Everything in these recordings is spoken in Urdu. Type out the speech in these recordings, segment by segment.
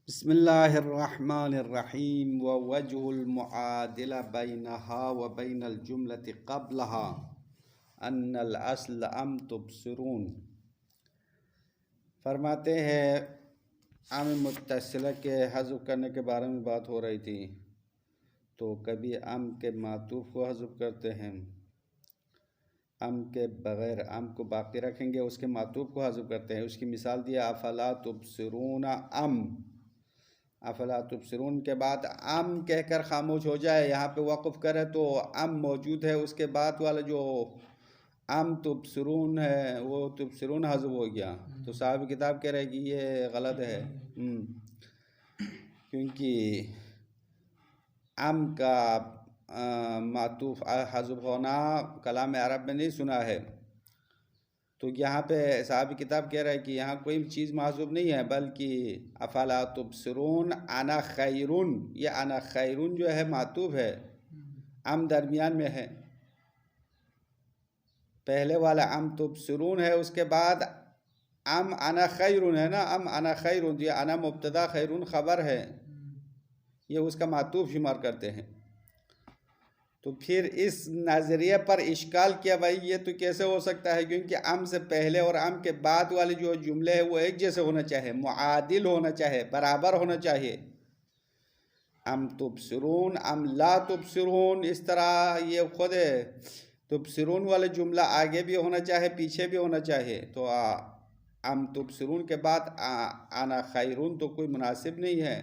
بسم الله الرحمن الرحيم ووجه المعادلة بينها وبين الجملة قبلها أن الأصل أم تبصرون فرماتے ہیں ام متصلہ کے حذف کرنے کے بارے میں بات ہو رہی تھی تو کبھی ام کے معطوف کو حذف کرتے ہیں، ام کے بغیر ام کو باقی رکھیں گے، اس کے معطوف کو حذف کرتے ہیں۔ اس کی مثال دیا افلا تبصرون افلا تبصرون کے بعد ام کہہ کر خاموش ہو جائے، یہاں پہ وقف کرے تو ام موجود ہے، اس کے بعد والا جو ام تبصرون ہے وہ تبصرون حذف ہو گیا، تو صاحب کتاب کہہ رہے کہ یہ غلط ہے، کیونکہ ام کا معطوف حذف ہونا کلام عرب میں نہیں سنا ہے۔ تو یہاں پہ صاحب کتاب کہہ رہا ہے کہ یہاں کوئی چیز محذوف نہیں ہے، بلکہ افلا تبصرون انا خیرون، یہ انا خیرون جو ہے معطوف ہے، ام درمیان میں ہے، پہلے والا ام تبصرون ہے، اس کے بعد ام انا خیرون ہے نا، ام انا خیرون، یہ انا مبتدا خیرون خبر ہے، یہ اس کا معطوف شمار کرتے ہیں۔ تو پھر اس نظریے پر اشکال کیا بھائی یہ تو کیسے ہو سکتا ہے، کیونکہ ام سے پہلے اور ام کے بعد والے جو جملے ہیں وہ ایک جیسے ہونا چاہیے، معادل ہونا چاہیے، برابر ہونا چاہیے۔ ام تبصرون ام لا تبصرون، اس طرح یہ خود تبصرون والے جملہ آگے بھی ہونا چاہیے پیچھے بھی ہونا چاہیے، تو ام تبصرون کے بعد انا خیرون تو کوئی مناسب نہیں ہے،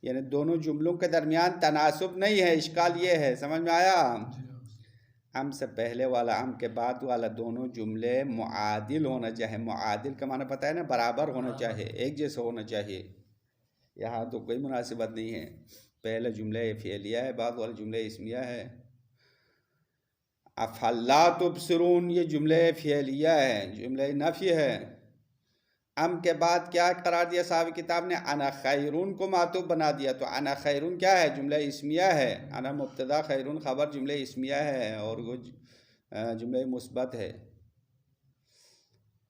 یعنی دونوں جملوں کے درمیان تناسب نہیں ہے۔ اشکال یہ ہے، سمجھ میں آیا؟ ام سے پہلے والا ام کے بعد والا دونوں جملے معادل ہونا چاہیے، معادل کا معنی پتہ ہے نا، برابر ہونا چاہیے، ایک جیسا ہونا چاہیے۔ یہاں تو کوئی مناسبت نہیں ہے، پہلے جملہ فعلیہ ہے، بعد والا جملہ اسمیہ ہے۔ افلا تبصرون یہ جملہ فعلیہ ہے، جملہ نفی ہے۔ ام کے بعد کیا قرار دیا صاحب کتاب نے؟ انا خیرون کو معطوف بنا دیا، تو انا خیرون کیا ہے؟ جملہ اسمیہ ہے، انا مبتدا خیرون خبر جملہ اسمیہ ہے، اور وہ جملہ مثبت ہے،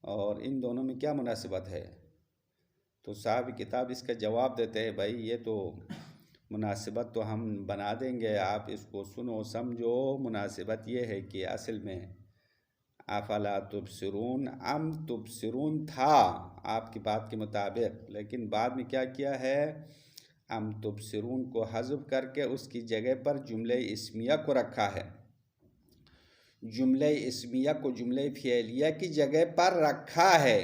اور ان دونوں میں کیا مناسبت ہے؟ تو صاحب کتاب اس کا جواب دیتے ہیں بھائی یہ تو مناسبت تو ہم بنا دیں گے، آپ اس کو سنو سمجھو۔ مناسبت یہ ہے کہ اصل میں افلا تبصرون ام تبصرون تھا آپ کی بات کے مطابق، لیکن بعد میں کیا کیا ہے؟ ام تبصرون کو حذف کر کے اس کی جگہ پر جملہ اسمیہ کو رکھا ہے، جملہ اسمیہ کو جملہ فعلیہ کی جگہ پر رکھا ہے۔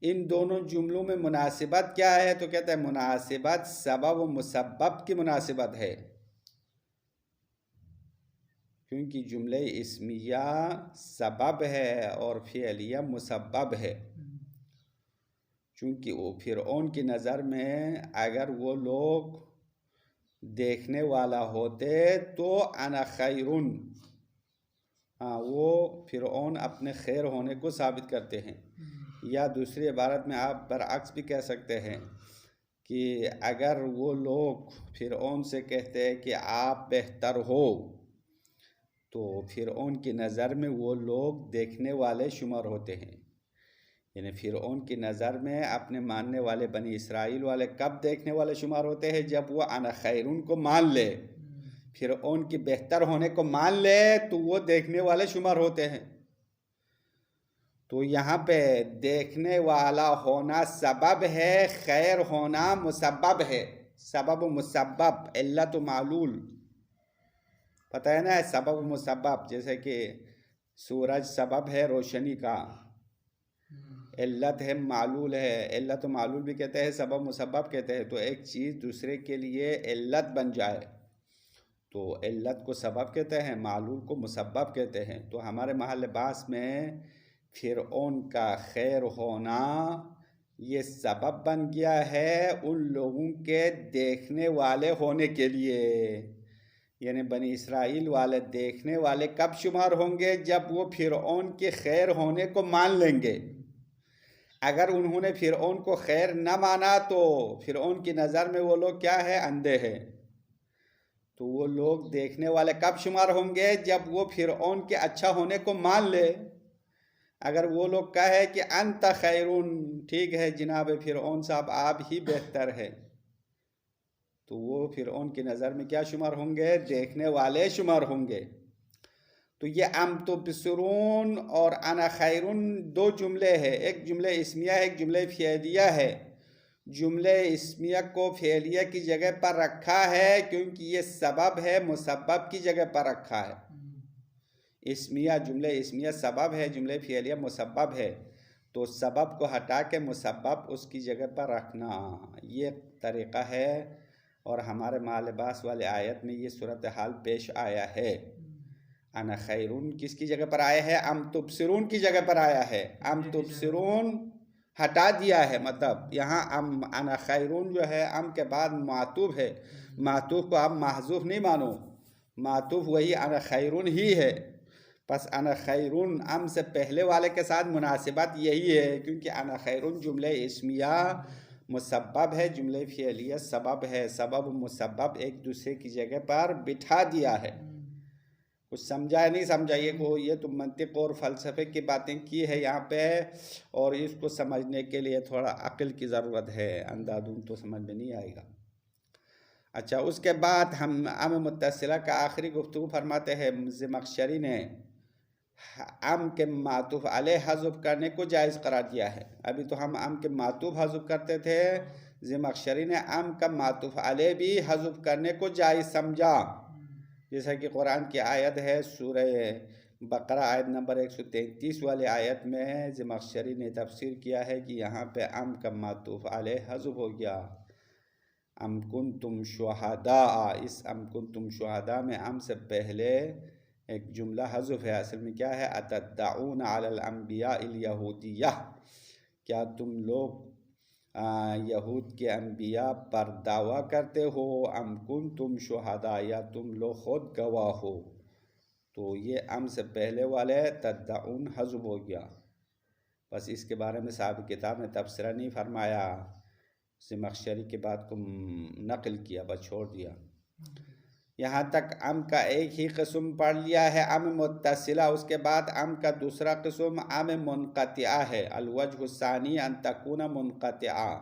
ان دونوں جملوں میں مناسبت کیا ہے؟ تو کہتے ہیں مناسبت سبب و مسبب کی مناسبت ہے، کیونکہ جملہ اسمیہ سبب ہے اور فعلیہ مسبب ہے۔ چونکہ وہ فرعون کی نظر میں اگر وہ لوگ دیکھنے والا ہوتے تو انا خیرون، وہ فرعون اپنے خیر ہونے کو ثابت کرتے ہیں، یا دوسری عبارت میں آپ برعکس بھی کہہ سکتے ہیں کہ اگر وہ لوگ فرعون سے کہتے ہیں کہ آپ بہتر ہو، تو فرعون کی نظر میں وہ لوگ دیکھنے والے شمار ہوتے ہیں، یعنی فرعون کی نظر میں اپنے ماننے والے بنی اسرائیل والے کب دیکھنے والے شمار ہوتے ہیں؟ جب وہ انا خیرون کو مان لے، فرعون کی بہتر ہونے کو مان لے تو وہ دیکھنے والے شمار ہوتے ہیں۔ تو یہاں پہ دیکھنے والا ہونا سبب ہے، خیر ہونا مسبب ہے، سبب و مسبب، علت و معلول، پتہ ہے نا سبب و مسبب، جیسے کہ سورج سبب ہے روشنی کا، علت ہے معلول ہے، علت و معلول بھی کہتے ہیں، سبب مسبب کہتے ہیں۔ تو ایک چیز دوسرے کے لیے علت بن جائے تو علت کو سبب کہتے ہیں، معلول کو مسبب کہتے ہیں۔ تو ہمارے محل بحث میں فرعون کا خیر ہونا یہ سبب بن گیا ہے ان لوگوں کے دیکھنے والے ہونے کے لیے، یعنی بنی اسرائیل والے دیکھنے والے کب شمار ہوں گے؟ جب وہ فرعون کے خیر ہونے کو مان لیں گے۔ اگر انہوں نے فرعون کو خیر نہ مانا تو فرعون کی نظر میں وہ لوگ کیا ہے؟ اندھے ہیں، تو وہ لوگ دیکھنے والے کب شمار ہوں گے؟ جب وہ فرعون کے اچھا ہونے کو مان لے۔ اگر وہ لوگ کہے کہ انت خیرون، ٹھیک ہے جناب فرعون صاحب آپ ہی بہتر ہے، تو وہ فرعون کی نظر میں کیا شمار ہوں گے؟ دیکھنے والے شمار ہوں گے۔ تو یہ ام تبصرون اور انا خیرون دو جملے ہیں، ایک جملہ اسمیہ ہے، ایک جملہ فعلیہ ہے۔ جملے اسمیہ کو فعلیہ کی جگہ پر رکھا ہے کیونکہ یہ سبب ہے، مسبب کی جگہ پر رکھا ہے۔ اسمیہ جملہ اسمیہ سبب ہے، جملہ فعلیہ مسبب ہے، تو سبب کو ہٹا کے مسبب اس کی جگہ پر رکھنا، یہ طریقہ ہے۔ اور ہمارے ماء لباس والے آیت میں یہ صورتحال پیش آیا ہے۔ انا خیرون کس کی جگہ پر آیا ہے؟ ام تبصرون کی جگہ پر آیا ہے۔ ام تبصرون ہٹا دیا ہے، مطلب یہاں انا خیرون جو ہے ام کے بعد معطوف ہے، معطوف کو آپ محذوف نہیں مانو، معطوف وہی انا خیرون ہی ہے، پس انا خیرون ام سے پہلے والے کے ساتھ مناسبت یہی ہے، کیونکہ انا خیرون جملہ اسمیہ مسبب ہے، جملہ فعلیہ سبب ہے، سبب و مسبب ایک دوسرے کی جگہ پر بٹھا دیا ہے۔ کچھ سمجھا نہیں سمجھا؟ یہ تو منطق اور فلسفے کی باتیں کی ہے یہاں پہ، اور اس کو سمجھنے کے لیے تھوڑا عقل کی ضرورت ہے، اندھادھند تو سمجھ میں نہیں آئے گا۔ اچھا، اس کے بعد ہم ام متصلہ کا آخری گفتگو فرماتے ہیں زمخشری نے ام کے معطوف علیہ حذف کرنے کو جائز قرار دیا ہے۔ ابھی تو ہم ام کے معطوف حذف کرتے تھے، زمخشری نے ام کا معطوف علیہ بھی حذف کرنے کو جائز سمجھا، جیسا کہ قرآن کی آیت ہے سورہ بقرہ آیت نمبر 133 والے آیت میں زمخشری نے تفسیر کیا ہے کہ یہاں پہ ام کا معطوف علیہ حذف ہو گیا۔ ام کنتم شہداء، اس ام کنتم شہداء میں ام سے پہلے ایک جملہ حذف ہے، اصل میں کیا ہے؟ اتدعون علی الانبیاء الیہودیہ، کیا تم لوگ یہود کے انبیاء پر دعویٰ کرتے ہو؟ ام کنتم شہداء، یا تم لوگ خود گواہ ہو، تو یہ ام سے پہلے والے تدعون حذف ہو گیا۔ بس اس کے بارے میں صاحب کتاب نے تبصرہ نہیں فرمایا، زمخشری کی بات کو نقل کیا، بس چھوڑ دیا۔ یہاں تک ام کا ایک ہی قسم پڑھ لیا ہے، ام متصلہ۔ اس کے بعد ام کا دوسرا قسم ام منقطعہ ہے، الوجہ الثانی ان تکون منقطعہ۔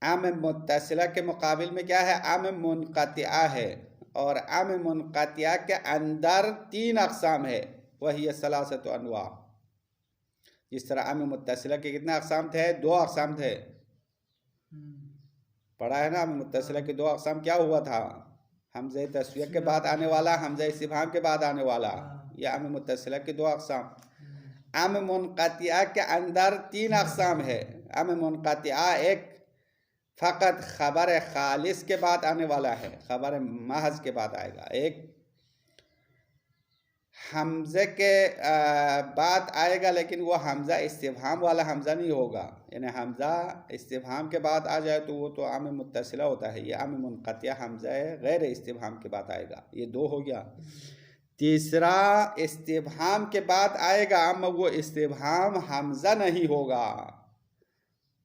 ام متصلہ کے مقابل میں کیا ہے؟ ام منقطعہ ہے، اور ام منقطعہ کے اندر 3 اقسام ہے، وہی ثلاثۃ انواع۔ جس طرح ام متصلہ کے کتنے اقسام تھے؟ 2 اقسام تھے، پڑھا ہے نا؟ ام متصلہ کے 2 اقسام کیا ہوا تھا؟ حمزہ تسویہ کے بعد آنے والا، حمزہ استفہام کے بعد آنے والا، یہ ام متصلہ کے 2 اقسام۔ ام منقطعہ کے اندر 3 اقسام ہے۔ ام منقطعہ ایک فقط خبر خالص کے بعد آنے والا ہے، خبر محض کے بعد آئے گا، ایک حمزے کے بعد آئے گا، لیکن وہ حمزہ استفہام والا حمزہ نہیں ہوگا، یعنی حمزہ استفہام کے بعد آ جائے تو وہ تو ام متصلہ ہوتا ہے، یہ ام منقطعہ حمزہ غیر استفہام کے بعد آئے گا، یہ 2 ہو گیا۔ تیسرا استفہام کے بعد آئے گا، اما وہ استفہام حمزہ نہیں ہوگا،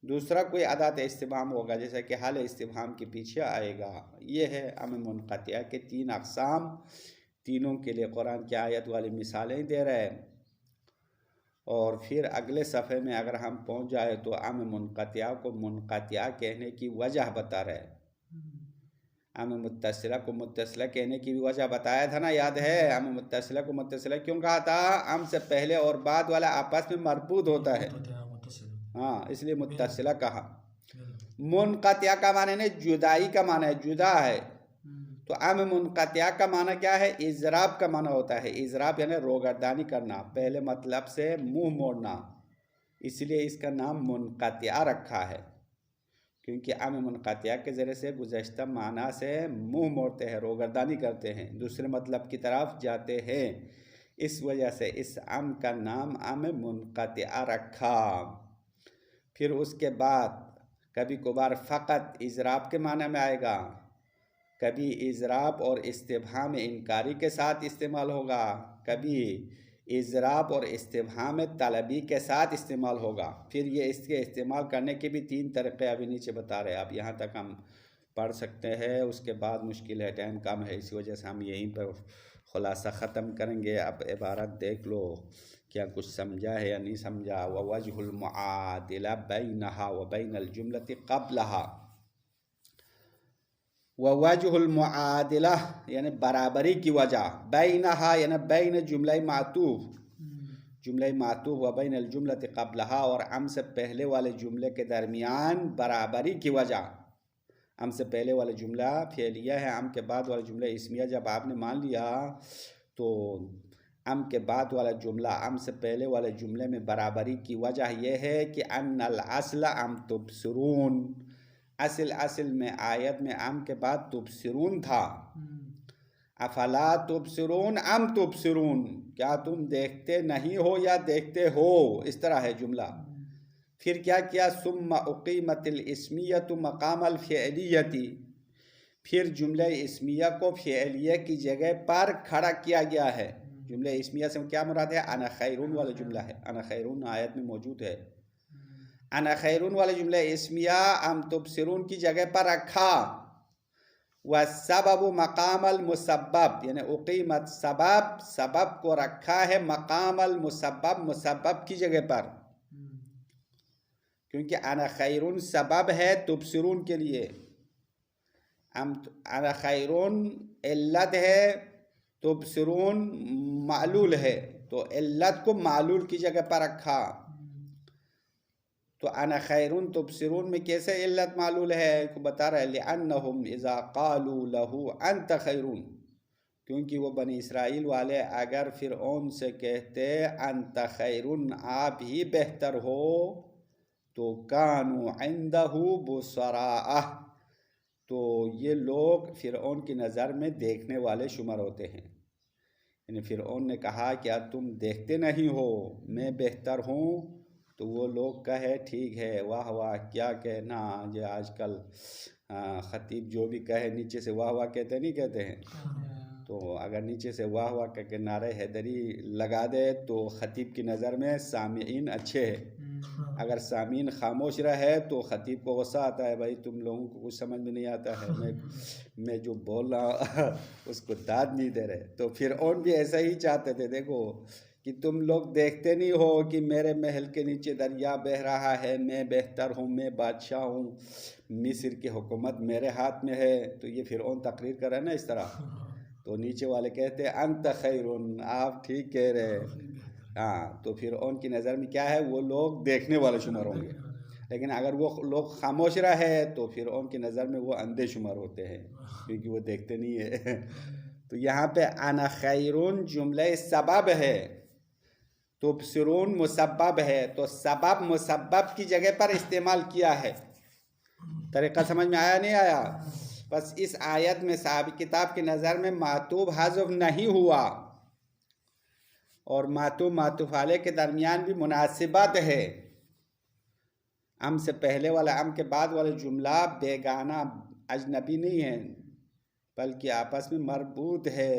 دوسرا کوئی ادات استفہام ہوگا، جیسا کہ حال استفہام کے پیچھے آئے گا۔ یہ ہے ام منقطعہ کے 3 اقسام، تینوں کے لیے قرآن کی آیت والی مثالیں دے رہے ہیں۔ اور پھر اگلے صفحے میں اگر ہم پہنچ جائے تو ام منقطعہ کو منقطعہ کہنے کی وجہ بتا رہے، ام متصلہ کو متصلہ کہنے کی بھی وجہ بتایا تھا نا، یاد ہے؟ ام متصلہ کو متصلہ کیوں کہا تھا؟ ام سے پہلے اور بعد والا آپس میں مربوط ہوتا ہے، ہاں، اس لیے متصلہ کہا۔ منقطعہ کا معنی نہیں، جدائی کا معنی ہے، جدا ہے، تو ام منقطعہ کا معنی کیا ہے؟ اضراب کا معنی ہوتا ہے، اضراب یعنی روگردانی کرنا، پہلے مطلب سے منہ موڑنا، اس لیے اس کا نام منقطعہ رکھا ہے، کیونکہ ام منقطعہ کے ذریعے سے گزشتہ معنی سے منہ موڑتے ہیں، روگردانی کرتے ہیں، دوسرے مطلب کی طرف جاتے ہیں، اس وجہ سے اس ام کا نام ام منقطعہ رکھا۔ پھر اس کے بعد کبھی کبھار فقط اضراب کے معنی میں آئے گا، کبھی اضراب اور استفہام انکاری کے ساتھ استعمال ہوگا، کبھی اضراب اور استفہام طلبی کے ساتھ استعمال ہوگا۔ پھر یہ اس کے استعمال کرنے کے بھی 3 طریقے ابھی نیچے بتا رہے ہیں، اب یہاں تک ہم پڑھ سکتے ہیں، اس کے بعد مشکل ہے، ٹائم کم ہے، اسی وجہ سے ہم یہیں پر خلاصہ ختم کریں گے۔ اب عبارت دیکھ لو کیا کچھ سمجھا ہے یا نہیں سمجھا؟ ووجہ المعادلہ بینہا وبین الجملۃ قبلہا، ووجہ المعادلہ یعنی برابری کی وجہ، بینہا یعنی بین جملہ معطوف، جملہ معطوف وبین الجملۃ قبلہا اور ام سے پہلے والے جملے کے درمیان برابری کی وجہ۔ ام سے پہلے والا جملہ فعلیہ ہے، ام کے بعد والا جملہ اسمیہ جب آپ نے مان لیا تو ام کے بعد والا جملہ ام سے پہلے والے جملے میں برابری کی وجہ یہ ہے کہ ان الاصل ام تبصرون، اصل میں آیت میں ام کے بعد تبصرون تھا، افلا تبصرون ام تبصرون، کیا تم دیکھتے نہیں ہو یا دیکھتے ہو، اس طرح ہے جملہ۔ پھر کیا کیا؟ ثم اقیمت الاسمیۃ مقام الفعلیۃ، پھر جملہ اسمیہ کو فعلیہ کی جگہ پر کھڑا کیا گیا ہے۔ جملہ اسمیہ سے کیا مراد ہے؟ انا خیرون والا جملہ ہے، انا خیرون آیت میں موجود ہے، انا خیرون والا جملہ اسمیہ ام تبصرون کی جگہ پر رکھا۔ والسبب مقام المسبب، یعنی اقیمت سبب کو رکھا ہے مقام المسبب، مسبب کی جگہ پر، کیونکہ انا خیرون سبب ہے تبصرون کے لیے، انا خیرون علت ہے، تبصرون معلول ہے، تو علت کو معلول کی جگہ پر رکھا۔ تو انا خیرون تبصرون میں کیسے علت معلول ہے کو بتا رہا ہے، لأنہم اذا قالوا لہو انت خیرون، کیونکہ وہ بنی اسرائیل والے اگر فرعون سے کہتے انت خیرون آپ ہی بہتر ہو، تو کانوا عندہ بصراء، تو یہ لوگ فرعون کی نظر میں دیکھنے والے شمار ہوتے ہیں۔ یعنی فرعون نے کہا کیا تم دیکھتے نہیں ہو میں بہتر ہوں، تو وہ لوگ کہے ٹھیک ہے، واہ واہ کیا کہنا، جو آج کل خطیب جو بھی کہے نیچے سے واہ واہ کہتے نہیں کہتے ہیں، تو اگر نیچے سے واہ واہ کہہ کے نعرہ حیدری لگا دے تو خطیب کی نظر میں سامعین اچھے ہیں، اگر سامعین خاموش رہے تو خطیب کو غصہ آتا ہے، بھائی تم لوگوں کو کچھ سمجھ میں نہیں آتا ہے، میں جو بول رہا اس کو داد نہیں دے رہے۔ تو فرعون بھی ایسا ہی چاہتے تھے، دیکھو کہ تم لوگ دیکھتے نہیں ہو کہ میرے محل کے نیچے دریا بہہ رہا ہے، میں بہتر ہوں، میں بادشاہ ہوں، مصر کی حکومت میرے ہاتھ میں ہے۔ تو یہ فرعون تقریر کر رہا ہے نا اس طرح، تو نیچے والے کہتے انت خیرون آپ ٹھیک کہہ رہے، ہاں، تو فرعون کی نظر میں کیا ہے، وہ لوگ دیکھنے والے شمار ہوں گے، لیکن اگر وہ لوگ خاموش رہے تو فرعون کی نظر میں وہ اندھے شمار ہوتے ہیں، کیونکہ وہ دیکھتے نہیں ہے۔ تو یہاں پہ انا خیرون جملہ سبب ہے، تبصرون مسبب ہے، تو سبب مسبب کی جگہ پر استعمال کیا ہے۔ طریقہ سمجھ میں آیا نہیں آیا؟ بس اس آیت میں صاحب کتاب کی نظر میں معطوف حذف نہیں ہوا، اور معطوف علیہ کے درمیان بھی مناسبت ہے، ام سے پہلے والا ام کے بعد والا جملہ بیگانہ اجنبی نہیں ہے، بلکہ آپس میں مربوط ہے،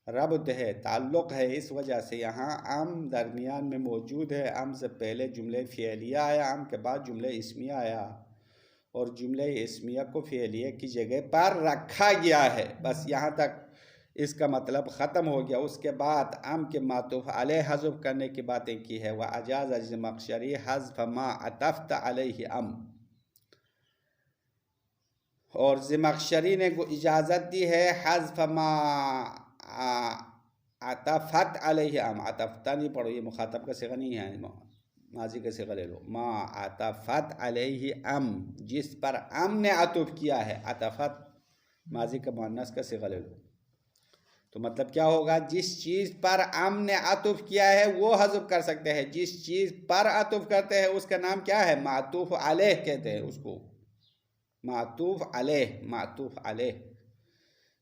ربط ہے، تعلق ہے، اس وجہ سے یہاں ام درمیان میں موجود ہے، ام سے پہلے جملہ فعلیہ آیا، ام کے بعد جملہ اسمیہ آیا، اور جملہ اسمیہ کو فعلیہ کی جگہ پر رکھا گیا ہے، بس یہاں تک اس کا مطلب ختم ہو گیا۔ اس کے بعد ام کے معطوف علیہ حذف کرنے کی باتیں کی ہے، وَأَجَازَ الزَّمَخْشَرِي حَذْفَ مَا عَطَفْتَ عَلَيْهِ ام، اور زمخشری نے اجازت دی ہے حذف ما عطفت علیہ ام، عطفتہ نہیں پڑھو، یہ مخاطب کا صیغہ نہیں ہے، ماضی کا صیغہ لے لو، ما عطفت علیہ ام، جس پر ام نے عطف کیا ہے، عطفت ماضی کا مؤنث کا صیغہ لے لو، تو مطلب کیا ہوگا، جس چیز پر ام نے عطف کیا ہے وہ حذف کر سکتے ہیں، جس چیز پر عطف کرتے ہیں اس کا نام کیا ہے، معطوف علیہ کہتے ہیں اس کو، معطوف علیہ،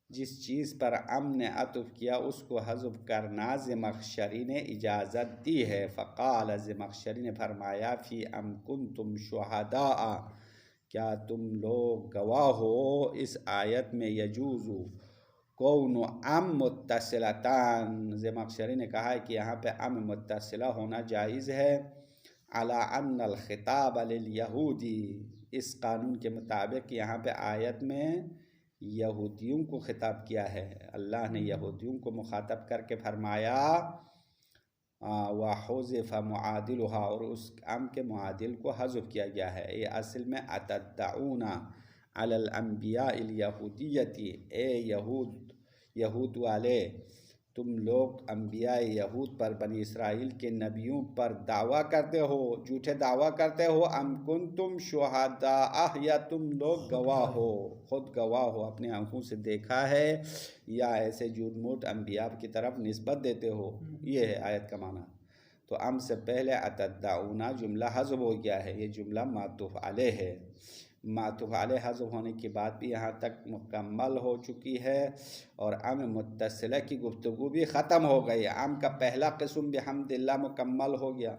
جس چیز پر ام نے عطف کیا اس کو حذف کرنا زمخشری نے اجازت دی ہے۔ فقال، زمخشری نے فرمایا، فی ام کنتم شہداء، کیا تم لوگ گواہ ہو اس آیت میں، یجوز کون ام متصلتان، زمخشری نے کہا ہے کہ یہاں پہ ام متصلہ ہونا جائز ہے، علی ان الخطاب للیہودی، اس قانون کے مطابق یہاں پہ آیت میں یہودیوں کو خطاب کیا ہے، اللہ نے یہودیوں کو مخاطب کر کے فرمایا وحذف معادلها، اور اس ام کے معادل کو حذف کیا گیا ہے. یہ اصل میں اتدعون علی الانبیاء الیہودیتی، اے یہود والے تم لوگ انبیاء یہود پر، بنی اسرائیل کے نبیوں پر دعویٰ کرتے ہو، جھوٹے دعویٰ کرتے ہو. ام کنتم شہداء، یا تم لوگ گواہ ہو، خود گواہ ہو، اپنے آنکھوں سے دیکھا ہے، یا ایسے جھوٹ موٹ انبیاء کی طرف نسبت دیتے ہو. یہ ہے آیت کا معنی. تو ام سے پہلے اتدعون جملہ حذف ہو گیا ہے، یہ جملہ معطوف علیہ ہے. معطوف علیہ حذف ہونے کے بعد بھی یہاں تک مکمل ہو چکی ہے، اور ام متصلہ کی گفتگو بھی ختم ہو گئی. ام کا پہلا قسم بحمد اللہ مکمل ہو گیا.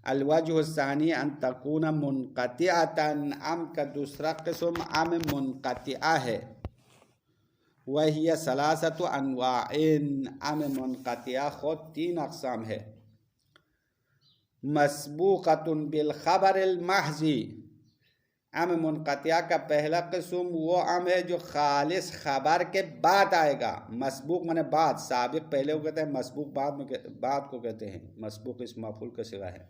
الوجہ الثانی ان تکون منقطعۃ، ام کا دوسرا قسم ام منقطعہ ہے. وہی ثلاثۃ انواع، ام منقطعہ خود 3 اقسام ہے. مسبوقۃ بالخبر المحض، ام منقطعہ کا پہلا قسم وہ ام ہے جو خالص خبر کے بعد آئے گا. مسبوق مانے بعد، سابق پہلے کو کہتے ہیں، مسبوق بعد کو کہتے ہیں. مسبوق اس مفعول کا صیغہ ہے.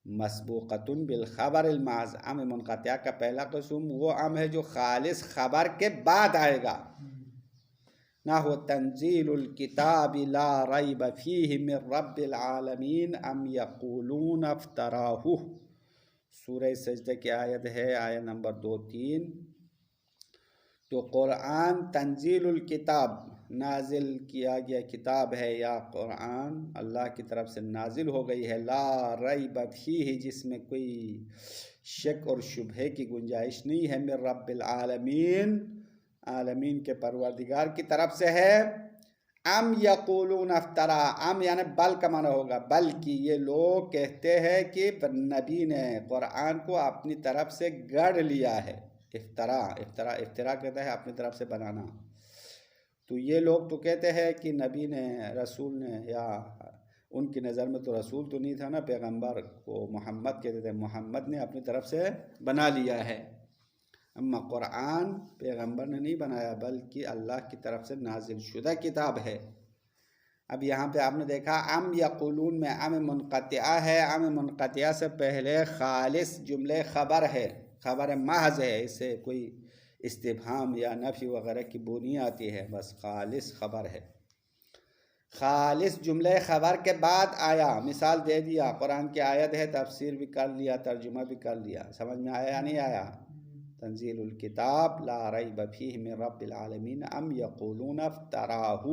مسبوقۃ بالخبر المحض، ام منقطعہ کا پہلا قسم وہ ام ہے جو خالص خبر کے بعد آئے گا. نحو تنزیل الکتاب لا ریب فیہ من رب العالمین ام یقولون افتراہ. سورہ سجدہ کی آیت ہے، آیت نمبر 2-3. تو قرآن تنزیل الکتاب، نازل کیا گیا کتاب ہے، یا قرآن اللہ کی طرف سے نازل ہو گئی ہے. لا ریب فیہ، جس میں کوئی شک اور شبہے کی گنجائش نہیں ہے. من رب العالمین، عالمین کے پروردگار کی طرف سے ہے. ام یقولون افترا، ام یعنی بل کا معنی ہوگا، بلکہ یہ لوگ کہتے ہیں کہ نبی نے قرآن کو اپنی طرف سے گڑھ لیا ہے. افطرا کہتا ہے اپنی طرف سے بنانا. تو یہ لوگ تو کہتے ہیں کہ نبی نے، رسول نے، یا ان کی نظر میں تو رسول تو نہیں تھا نا، پیغمبر کو محمد کہتے تھے، محمد نے اپنی طرف سے بنا لیا ہے. اما قرآن پیغمبر نے نہیں بنایا، بلکہ اللہ کی طرف سے نازل شدہ کتاب ہے. اب یہاں پہ آپ نے دیکھا ام یقولون میں ام منقطعہ ہے. ام منقطعہ سے پہلے خالص جملے خبر ہے، خبر محض ہے، اس سے کوئی استفہام یا نفی وغیرہ کی بو نہیں آتی ہے، بس خالص خبر ہے. خالص جملے خبر کے بعد آیا، مثال دے دیا، قرآن کی آیت ہے، تفسیر بھی کر لیا، ترجمہ بھی کر لیا، سمجھ میں آیا نہیں آیا؟ تنزیل الکتاب لا ریب فیہ من رب العالمین ام یقولون افتراہ.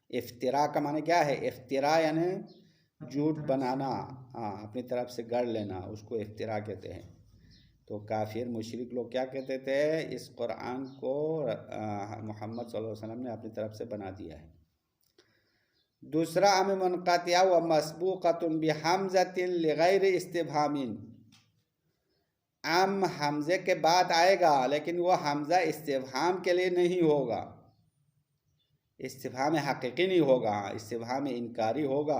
افتراء کا معنی کیا ہے؟ افتراء یعنی جھوٹ بنانا، اپنی طرف سے گڑھ لینا، اس کو افتراء کہتے ہیں. تو کافر مشرک لوگ کیا کہتے تھے؟ اس قرآن کو محمد صلی اللہ علیہ وسلم نے اپنی طرف سے بنا دیا ہے. دوسرا ام منقطعہ و مسبوقۃ بحمزۃ لغیر استفہام، ام حمزے کے بعد آئے گا لیکن وہ حمزہ استفہام کے لیے نہیں ہوگا، استفہام حقیقی نہیں ہوگا، استفہام انکاری ہوگا.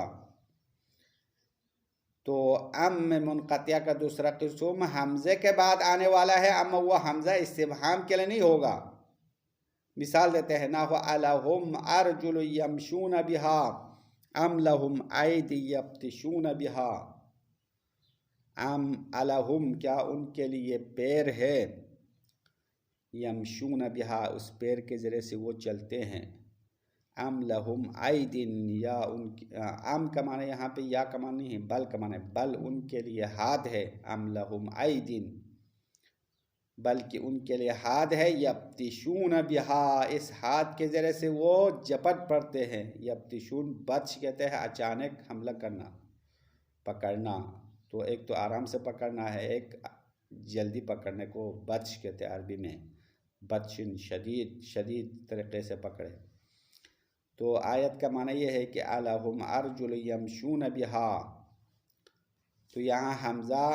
تو ام منقطعہ کا دوسرا قسم حمزے کے بعد آنے والا ہے، اما وہ حمزہ استفہام کے لیے نہیں ہوگا. مثال دیتے ہیں، نحو الہم ارجل یمشون بہا ام لہم ایدی یبطشون بہا. ام الہم، کیا ان کے لیے پیر ہے، یمشون بہا، اس پیر کے ذریعے سے وہ چلتے ہیں. ام لہم ایدن، یا ام کا معنی یہاں پہ یا کا معنی نہیں ہے، بل کا معنی، بل ان کے لیے ہاتھ ہے. ام لہم ایدن، بلکہ ان کے لیے ہاتھ ہے. یبطشون بہا، اس ہاتھ کے ذریعے سے وہ جپٹ پڑتے ہیں. یبطشون بطش کہتے ہیں اچانک حملہ کرنا، پکڑنا. تو ایک تو آرام سے پکڑنا ہے، ایک جلدی پکڑنے کو بطش کہتے ہیں عربی میں. بطشن، شدید طریقے سے پکڑے. تو آیت کا معنی یہ ہے کہ الہم ارجل یمشون بہا. تو یہاں حمزہ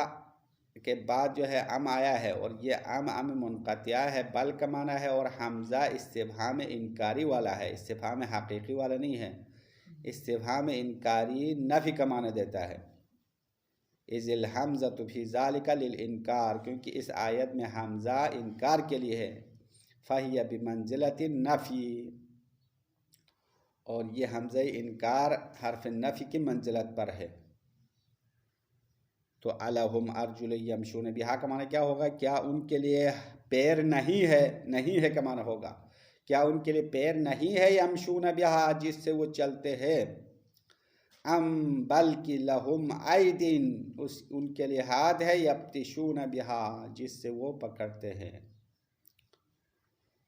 کے بعد جو ہے ام آیا ہے، اور یہ ام منقطعہ ہے، بل کا معنی ہے، اور حمزہ استفہام انکاری والا ہے، استفہام حقیقی والا نہیں ہے. استفہام انکاری نفی کا معنی دیتا ہے. اذ الحمزۃ فی ذالک للانکار، کیونکہ اس آیت میں حمزہ انکار کے لیے ہے. فہی بمنزلۃ النفی. اور یہ حمزہ انکار حرف نفی کی منزلت پر ہے. تو الہم ارجل یمشون بہا کا معنی کیا ہوگا؟ کیا ان کے لیے پیر نہیں ہے؟ نہیں ہے کا معنی ہوگا کیا ان کے لیے پیر نہیں ہے یمشون بہا جس سے وہ چلتے ہیں؟ ام بلکہ لہم ایدین ان کے لیے ہاتھ ہے یبطشون بہا جس سے وہ پکڑتے ہیں.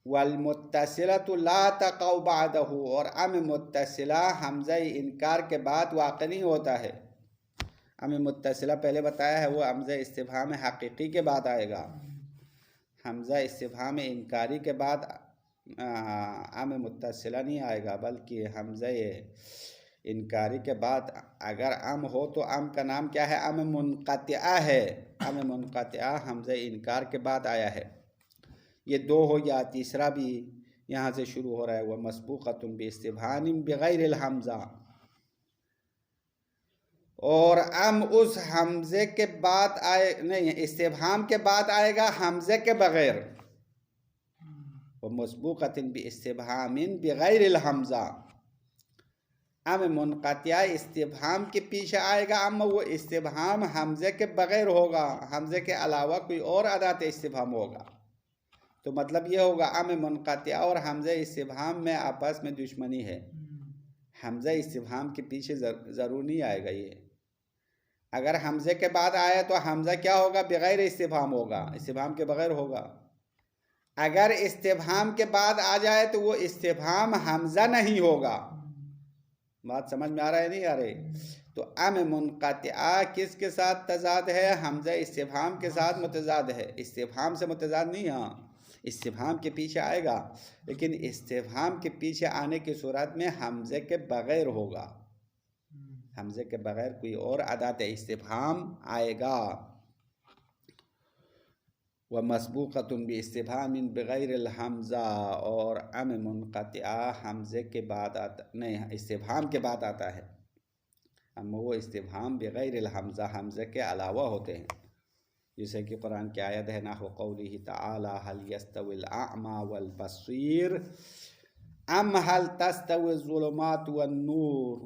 والمتصلۃ لا تقع بعدہ اور ام متصلہ حمزہ انکار کے بعد واقع نہیں ہوتا ہے. ام متصلہ پہلے بتایا ہے وہ حمزہ استفہام حقیقی کے بعد آئے گا. حمزہ استفہام انکاری کے بعد ام متصلہ نہیں آئے گا بلکہ حمزہ انکاری کے بعد اگر ام ہو تو ام کا نام کیا ہے؟ ام منقطعہ ہے. ام منقطعہ حمزہ انکار کے بعد آیا ہے. یہ دو ہو یا تیسرا بھی یہاں سے شروع ہو رہا ہے. وہ مسبوقۃ باستفہام بغیر الحمزہ اور ام اس حمزے کے بعد آئے نہیں استفہام کے بعد آئے گا حمزے کے بغیر. وہ مسبوقۃ باستفہام بغیر الحمزہ ام منقطعہ استفہام کے پیچھے آئے گا اما وہ استفہام حمزے کے بغیر ہوگا. حمزے کے علاوہ کوئی اور ادات استفہام ہوگا. تو مطلب یہ ہوگا ام منقطعہ اور حمزہ استفہام میں آپس میں دشمنی ہے. حمزہ استفہام کے پیچھے ضرور نہیں آئے گا. یہ اگر حمزے کے بعد آیا تو حمزہ کیا ہوگا؟ بغیر استفہام ہوگا, استفہام کے بغیر ہوگا. اگر استفہام کے بعد آ جائے تو وہ استفہام حمزہ نہیں ہوگا. بات سمجھ میں آ رہا ہے نہیں آ رہی؟ تو ام منقطعہ کس کے ساتھ تضاد ہے؟ حمزہ استفہام کے ساتھ متضاد ہے. استفہام سے متضاد نہیں. ہاں استفہام کے پیچھے آئے گا لیکن استفہام کے پیچھے آنے کی صورت میں حمزے کے بغیر ہوگا. حمزے کے بغیر کوئی اور ادات استفہام آئے گا. وَمَسْبُوقَةٌ بِاسْتِفْهَامٍ بِغَيْرِ الْحَمْزَةِ اور ام منقطعہ حمزے کے بعد نہیں استفہام کے بعد آتا ہے اما وہ استفہام بغیر الحمزہ حمزے کے علاوہ ہوتے ہیں. جیسے کہ قرآن کی آیت ہے نحو قوله تعالی هل يستوي الأعمى والبصير ام هل تستوي الظلمات والنور.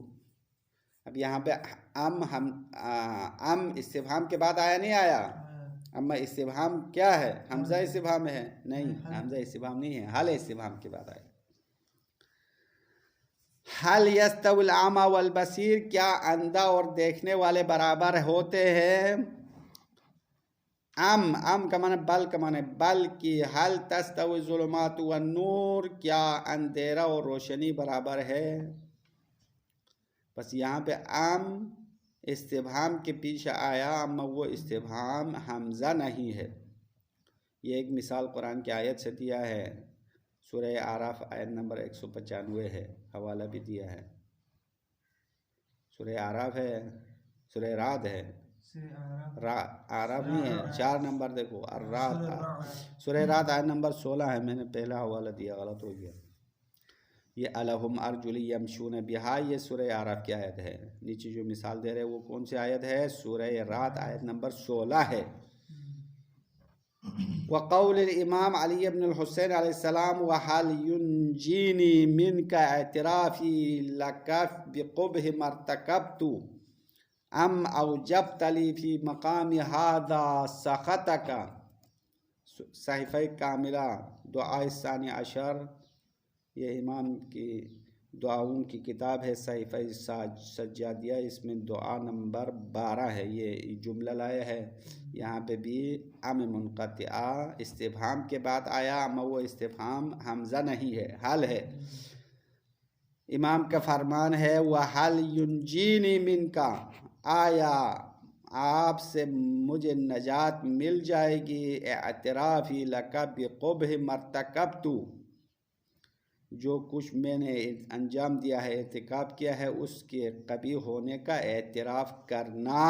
اب یہاں پہ ام استفہام کے بعد آیا نہیں آیا. اما استفہام کیا ہے؟ حمزہ استفہام ہے. نہیں حمزہ استفہام نہیں ہے, حل استفہام کے بعد آیا. حل یستوی الاعمی والبصیر کیا اندھا اور دیکھنے والے برابر ہوتے ہیں؟ ام کا معنی بل کا معنی بلکہ حل تستوی الظلمات والنور کیا اندھیرا اور روشنی برابر ہے. بس یہاں پہ ام استفہام کے پیچھے آیا اما وہ استفہام حمزہ نہیں ہے. یہ ایک مثال قرآن کی آیت سے دیا ہے. سورہ اعراف آیت نمبر 195 ہے, حوالہ بھی دیا ہے. سورہ اعراف ہے, سورہ رعد ہے, اعراف نہیں ہے. 4 نمبر دیکھو الرعد, سورہ رعد آیت نمبر 16 ہے. میں نے پہلا حوالہ دیا, غلط ہو گیا. یہ الہم ارجل یمشون بہا یہ سورہ اعراف کی آیت ہے. نیچے جو مثال دے رہے وہ کون سی آیت ہے؟ سورہ رعد آیت نمبر 16 ہے. وقول الامام علی بن الحسین علیہ السلام وحل ینجینی منک اعترافی لک بقبح مرتکبت ام اوجبت لی فی مقام هذا سخطک. صحیفہ کاملہ دعاء ثانی عشر یہ امام کی دعاؤں کی کتاب ہے. صحیفہ سجادیہ اس میں دعا نمبر 12 ہے. یہ جملہ لایا ہے. یہاں پہ بھی ام منقطعہ استفہام کے بعد آیا اما وہ استفہام حمزہ نہیں ہے, حل ہے. امام کا فرمان ہے وَحَلْ يُنْجِينِ مِنْكَ آیا آپ سے مجھے نجات مل جائے گی اعترافی لک بقبح مرتکبت جو کچھ میں نے انجام دیا ہے ارتکاب کیا ہے اس کے قبیح ہونے کا اعتراف کرنا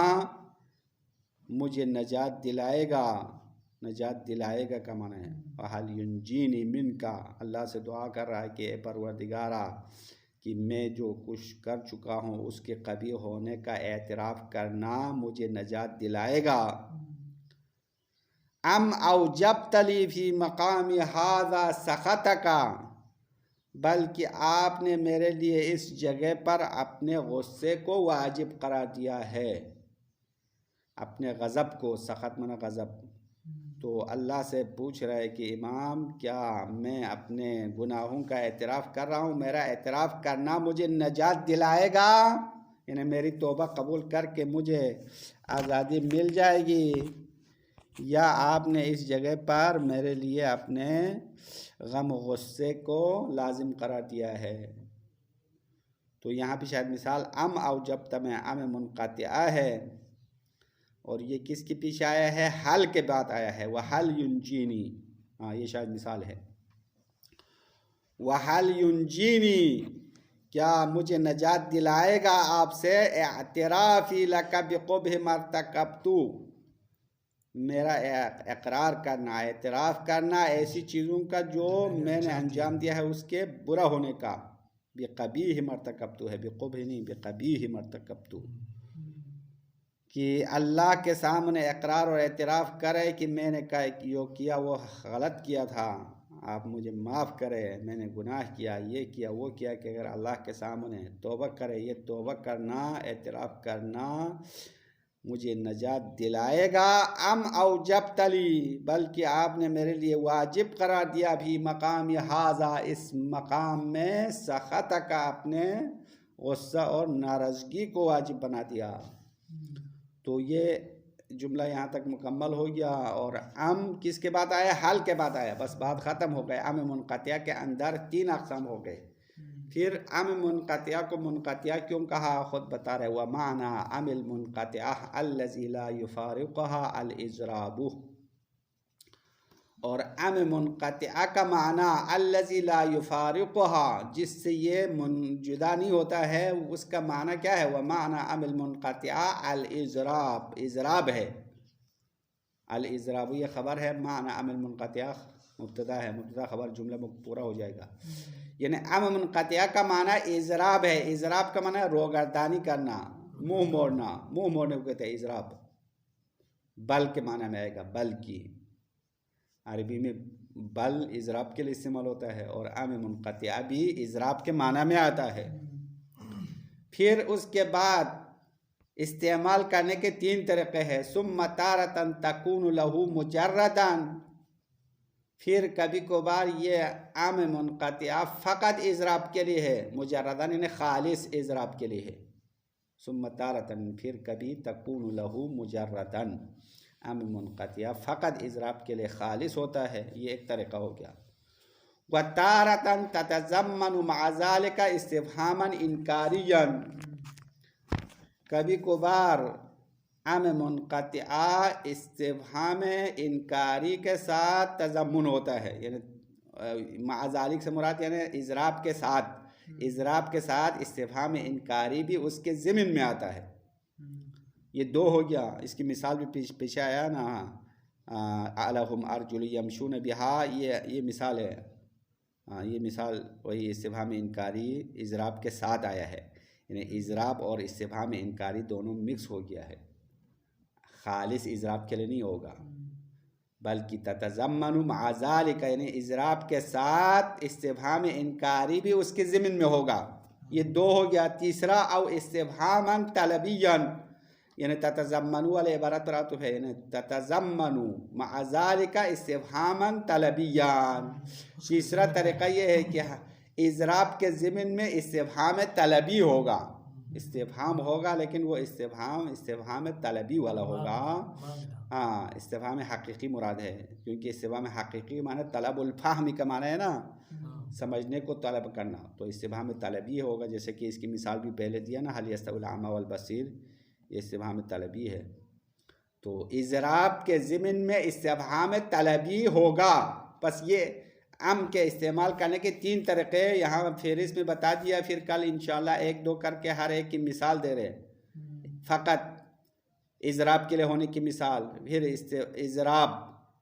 مجھے نجات دلائے گا. نجات دلائے گا کا معنی ہے وَحَلْ يُنْجِينِ مِنْكَ. اللہ سے دعا کر رہا ہے کہ اے پروردگارا کہ میں جو کچھ کر چکا ہوں اس کے قبیح ہونے کا اعتراف کرنا مجھے نجات دلائے گا. ام اوجبت لی فی مقام ھذا سخطک بلکہ آپ نے میرے لیے اس جگہ پر اپنے غصے کو واجب قرار دیا ہے، اپنے غضب کو، سخط منا غضب۔ تو اللہ سے پوچھ رہا ہے کہ امام کیا میں اپنے گناہوں کا اعتراف کر رہا ہوں، میرا اعتراف کرنا مجھے نجات دلائے گا، یعنی میری توبہ قبول کر کے مجھے آزادی مل جائے گی، یا آپ نے اس جگہ پر میرے لیے اپنے غم و غصے کو لازم قرار دیا ہے؟ تو یہاں پہ شاید مثال ام او جب میں ام منقطعہ ہے، اور یہ کس کے پیچھے آیا ہے؟ حل کے بعد آیا ہے، وَحَلْ يُنْجِينِي، ہاں یہ شاید مثال ہے، وَحَلْ يُنْجِينِي، کیا مجھے نجات دلائے گا آپ سے، اعترافی لَكَ بِقُبْحِ مَا ارْتَكَبْتُ، میرا اقرار کرنا، اعتراف کرنا ایسی چیزوں کا جو میں نے انجام دیا ہے اس کے برا ہونے کا، بِقَبِيحِ مَا ارْتَكَبْتُ ہے، بِقُبْحِ نہیں، بِقَبِيحِ مَا ارْتَكَبْتُ، کہ اللہ کے سامنے اقرار اور اعتراف کرے کہ میں نے جو کیا وہ غلط کیا تھا، آپ مجھے معاف کرے، میں نے گناہ کیا، یہ کیا وہ کیا، کہ اگر اللہ کے سامنے توبہ کرے، یہ توبہ کرنا، اعتراف کرنا مجھے نجات دلائے گا، ام اوجبت لی، بلکہ آپ نے میرے لیے واجب قرار دیا بھی مقام ہذا، اس مقام میں، سخط کا، اپنے غصہ اور ناراضگی کو واجب بنا دیا۔ تو یہ جملہ یہاں تک مکمل ہو گیا، اور ام کس کے بعد آیا؟ حل کے بعد آیا، بس بات ختم ہو گئے۔ ام منقطعہ کے اندر 3 اقسام ہو گئے۔ پھر ام منقطعہ کو منقطعہ کیوں کہا خود بتا رہے، وَمَعْنَا ام الْمُنْقَطِعَةِ الَّذِي لَا يُفَارِقُهَا الْإِضْرَابُ، اور ام منقطعہ کا معنی الَّذِي لَا يُفَارِقُهَا، جس سے یہ جدا نہیں ہوتا ہے، اس کا معنی کیا ہے؟ وَمَعْنَا ام الْمُنْقَطِعَةِ الْإِضْرَاب، اضراب ہے، الْإِضْرَابُ یہ خبر ہے، معنی ام المنقطعہ مبتدا ہے، مبتدا خبر جملہ پورا ہو جائے گا، یعنی ام منقطعہ کا معنی اضراب ہے۔ اضراب کا معنی روگردانی کرنا، منہ موڑنا، منہ موڑنے کو کہتے ہیں اضراب، بل کے معنی میں آئے گا، بل کی، عربی میں بل اضراب کے لیے استعمال ہوتا ہے، اور ام منقطعہ بھی اضراب کے معنی میں آتا ہے۔ پھر اس کے بعد استعمال کرنے کے 3 طریقے ہیں، ثم تارة تكون له مجردا، پھر کبھی کبھار یہ ام منقطعہ فقط اضراب کے لیے ہے، مجردن یعنی خالص اضراب کے لیے ہے، ثم تارة، پھر کبھی تکون له مجردن، ام منقطعہ فقط اضراب کے لیے خالص ہوتا ہے، یہ ایک طریقہ ہو گیا۔ وَتَارَةً تَتَضَمَّنُ مَعَ ذَلِكَ اسْتِفْهَامًا إِنْكَارِيًّا، کبھی کبھار ام منقطعہ استفہام انکاری کے ساتھ تضمن ہوتا ہے، یعنی مع ذالک سے مراد یعنی اضراب کے ساتھ، اضراب کے ساتھ استفہام انکاری بھی اس کے ضمن میں آتا ہے۔ یہ 2 ہو گیا، اس کی مثال بھی پیچھے آیا نا، اَلَهُمْ أَرْجُلٌ يَمْشُونَ بِهَا، یہ مثال ہے، یہ مثال وہی استفہام انکاری اضراب کے ساتھ آیا ہے، یعنی اضراب اور استفہام انکاری دونوں مکس ہو گیا ہے، خالص اضراب کے لیے نہیں ہوگا، بلکہ تتضمن مع ذالک، یعنی اضراب کے ساتھ استفہام انکاری بھی اس کے ضمن میں ہوگا، یہ 2 ہو گیا۔ تیسرا او استفہاما طلبیا، یعنی تتضمن والے عبارت پر عطف ہے، یعنی تتضمن مع ذالک استفہاما طلبیا، تیسرا طریقہ یہ ہے کہ اضراب کے ضمن میں استفہام طلبی ہوگا، استفہام ہوگا لیکن وہ استفہام طلبی والا ہوگا، ہاں استفہام حقیقی مراد ہے، کیونکہ استفہام حقیقی معنی طلب الفہم کا معنی ہے نا، سمجھنے کو طلب کرنا، تو استفہام طلبی ہوگا، جیسے کہ اس کی مثال بھی پہلے دیا نا، هل يستوي الأعمى والبصير، یہ استفہام طلبی ہے، تو اضراب کے ضمن میں استفہام طلبی ہوگا۔ بس یہ ام کے استعمال کرنے کے 3 طریقے یہاں فہرست میں بتا دیا، پھر کل انشاءاللہ 1-2 کر کے ہر ایک کی مثال دے رہے، فقط اضراب کے لیے ہونے کی مثال، پھر اضراب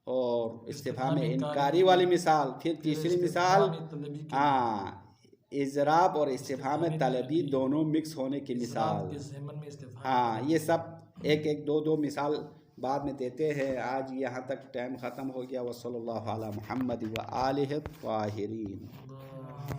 اور استفہام انکاری والی مثال، پھر تیسری مثال اضراب اور استفہام طلبی دونوں مکس ہونے کی مثال، ہاں یہ سب 1-2 مثال بعد میں دیتے ہیں۔ آج یہاں تک ٹائم ختم ہو گیا، وصلی اللہ علی محمد و آلہ الطاہرین۔